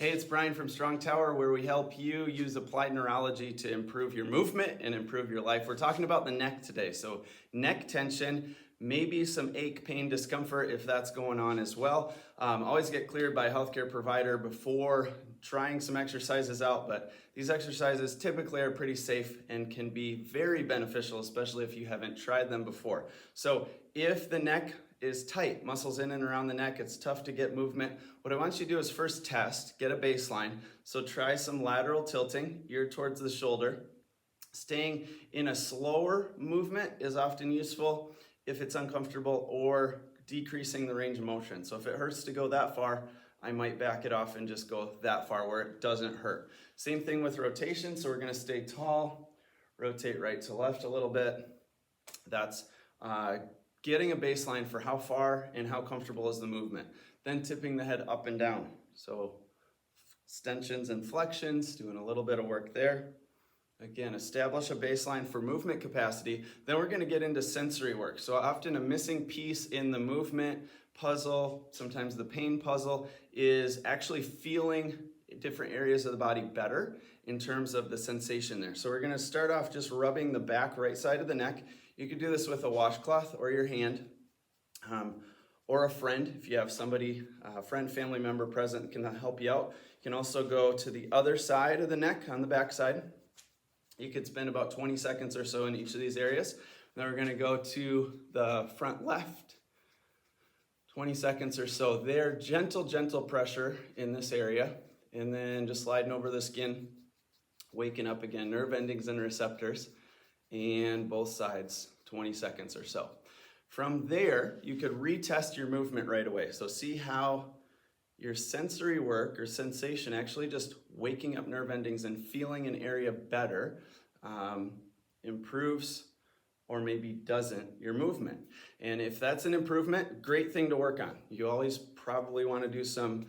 Hey, it's Brian from Strong Tower, where we help you use applied neurology to improve your movement and improve your life. We're talking about the neck today. So neck tension, maybe some ache, pain, discomfort if that's going on as well. Always get cleared by a healthcare provider before trying some exercises out, but these exercises typically are pretty safe and can be very beneficial, especially if you haven't tried them before. So if the neck is tight, muscles in and around the neck, it's tough to get movement. What I want you to do is first test, get a baseline. So try some lateral tilting, ear towards the shoulder. Staying in a slower movement is often useful if it's uncomfortable, or decreasing the range of motion. So if it hurts to go that far, I might back it off and just go that far where it doesn't hurt. Same thing with rotation. So we're gonna stay tall, rotate right to left a little bit. That's getting a baseline for how far and how comfortable is the movement. Then tipping the head up and down. So extensions and flexions, doing a little bit of work there. Again, establish a baseline for movement capacity. Then we're gonna get into sensory work. So often a missing piece in the movement puzzle, sometimes the pain puzzle, is actually feeling different areas of the body better in terms of the sensation there. So we're gonna start off just rubbing the back right side of the neck. You could do this with a washcloth or your hand, or a friend. If you have somebody, a friend, family member present can help you out. You can also go to the other side of the neck on the back side. You could spend about 20 seconds or so in each of these areas. Then we're gonna go to the front left, 20 seconds or so there. Gentle pressure in this area, and then just sliding over the skin, waking up again, nerve endings and receptors, and both sides, 20 seconds or so. From there, you could retest your movement right away. So see how your sensory work or sensation, actually just waking up nerve endings and feeling an area better, improves or maybe doesn't your movement. And if that's an improvement, great thing to work on. You always probably want to do some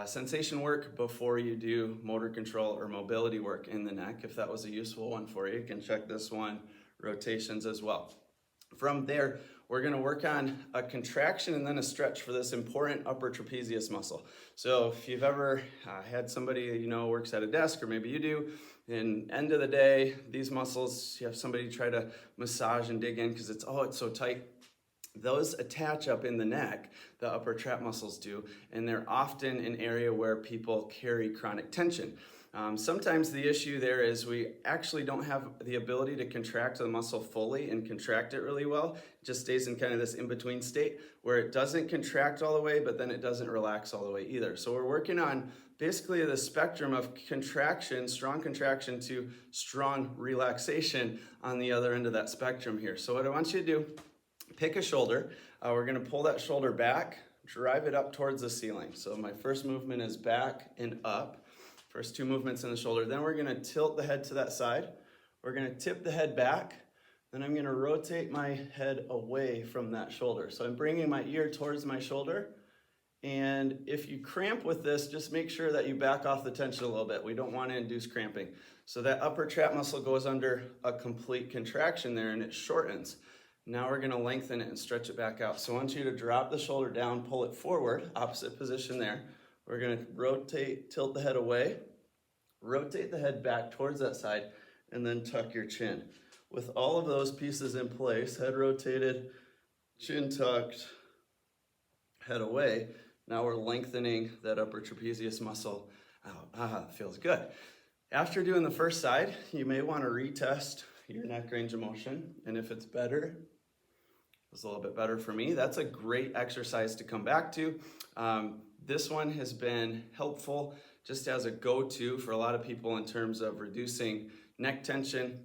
sensation work before you do motor control or mobility work in the neck. If that was a useful one for you, you can check this one, rotations as well. From there, we're gonna work on a contraction and then a stretch for this important upper trapezius muscle. So if you've ever had somebody you know works at a desk, or maybe you do, and end of the day, these muscles, you have somebody try to massage and dig in because it's so tight. Those attach up in the neck, the upper trap muscles do, and they're often an area where people carry chronic tension. Sometimes the issue there is we actually don't have the ability to contract the muscle fully and contract it really well. It just stays in kind of this in-between state where it doesn't contract all the way, but then it doesn't relax all the way either. So we're working on basically the spectrum of contraction, strong contraction to strong relaxation on the other end of that spectrum here. So what I want you to do, pick a shoulder. We're gonna pull that shoulder back, drive it up towards the ceiling. So my first movement is back and up. First two movements in the shoulder. Then we're gonna tilt the head to that side. We're gonna tip the head back. Then I'm gonna rotate my head away from that shoulder. So I'm bringing my ear towards my shoulder. And if you cramp with this, just make sure that you back off the tension a little bit. We don't wanna induce cramping. So that upper trap muscle goes under a complete contraction there and it shortens. Now we're gonna lengthen it and stretch it back out. So I want you to drop the shoulder down, pull it forward, opposite position there. We're gonna rotate, tilt the head away, rotate the head back towards that side, and then tuck your chin. With all of those pieces in place, head rotated, chin tucked, head away, now we're lengthening that upper trapezius muscle out. Feels good. After doing the first side, you may wanna retest your neck range of motion, and if it's better, it's a little bit better for me, that's a great exercise to come back to. This one has been helpful just as a go-to for a lot of people in terms of reducing neck tension,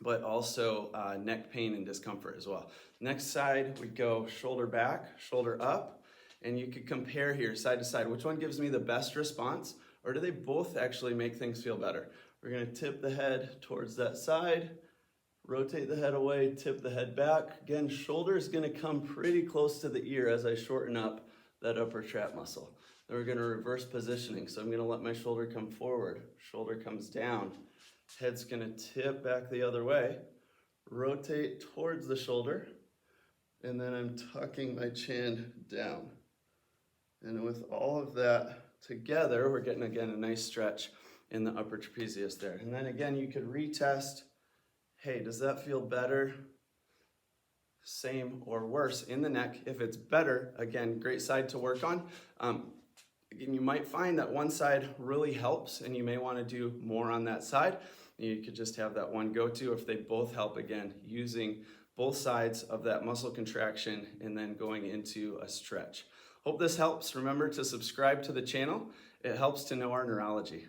but also neck pain and discomfort as well. Next side, we go shoulder back, shoulder up, and you could compare here side to side. Which one gives me the best response, or do they both actually make things feel better? We're gonna tip the head towards that side, rotate the head away, tip the head back. Again, shoulder is gonna come pretty close to the ear as I shorten up that upper trap muscle. Then we're gonna reverse positioning. So I'm gonna let my shoulder come forward. Shoulder comes down. Head's gonna tip back the other way. Rotate towards the shoulder. And then I'm tucking my chin down. And with all of that together, we're getting, again, a nice stretch in the upper trapezius there. And then again, you could retest, hey, does that feel better, same, or worse in the neck? If it's better, again, great side to work on. Again, you might find that one side really helps and you may want to do more on that side. You could just have that one go-to. If they both help, again, using both sides of that muscle contraction and then going into a stretch. Hope this helps. Remember to subscribe to the channel. It helps to know our neurology.